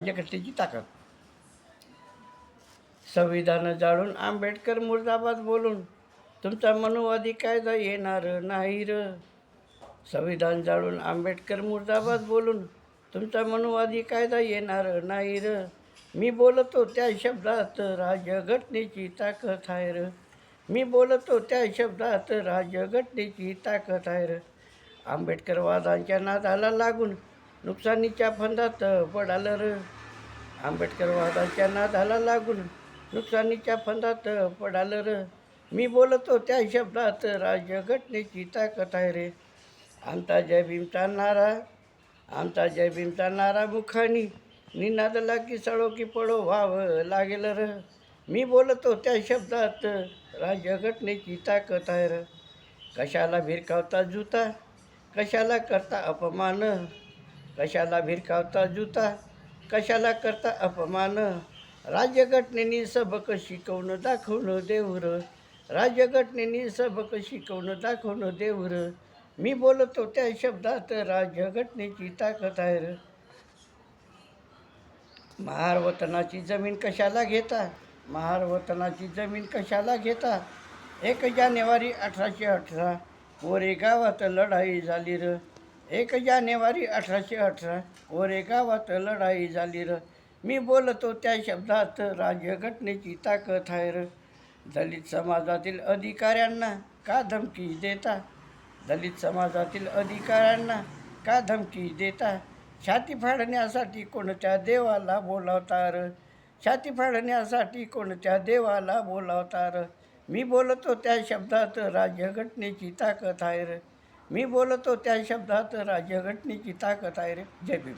राज्यघटनेची ताकद. संविधान जाळून आंबेडकर मुर्दाबाद बोलून तुमचा मनुवादी कायदा येणार नाही र. संविधान जाळून आंबेडकर मुर्दाबाद बोलून तुमचा मनुवादी कायदा येणार नाही र. मी बोलतो त्या शब्दात राज्यघटनेची ताकद आहे र. मी बोलतो त्या शब्दात राज्यघटनेची ताकद आहे र. आंबेडकरवादांच्या नादाला लागून नुकसानीच्या फंदात पडालं र. आंबेडकरवादाच्या नादाला लागून नुकसानीच्या फंदात पडालं र. मी बोलतो त्या शब्दात राज्यघटनेची ताकद आहे रे. आमचा जय भीमचा नारा, आमचा जय भीमचा नारा मुखानी निनादला की सळो की पळो व्हावं लागेल र. मी बोलतो त्या शब्दात राज्यघटनेची ताकद आहे र. कशाला भिरकावता जुता, कशाला करता अपमान, कशाला भिरकावता जुता, कशाला करता अपमान. राज्यघटनेनी सबक शिकवून दाखवून देऊ र. राज्यघटनेनी सबक शिकवून दाखवून देऊ र. मी बोलतो त्या शब्दात राज्यघटनेची ताकद आहे र. महार वतनाची जमीन कशाला घेता, महार वतनाची जमीन कशाला घेता. 1 जानेवारी 1818 कोरेगावात लढाई झाली र. 1 जानेवारी 1818 कोरेगावात लढाई झाली र. मी बोलतो त्या शब्दात राज्यघटनेची ताकद आहे र. दलित समाजातील अधिकाऱ्यांना का धमकी देता, दलित समाजातील अधिकाऱ्यांना का धमकी देता. छाती फाडण्यासाठी कोणत्या देवाला बोलावता र. छाती फाडण्यासाठी कोणत्या देवाला बोलावता र. मी बोलतो त्या शब्दात राज्यघटनेची ताकद आहे र. मी बोलतो त्या शब्दात राज्यघटनेची ताकद आहे रे. जय भीम.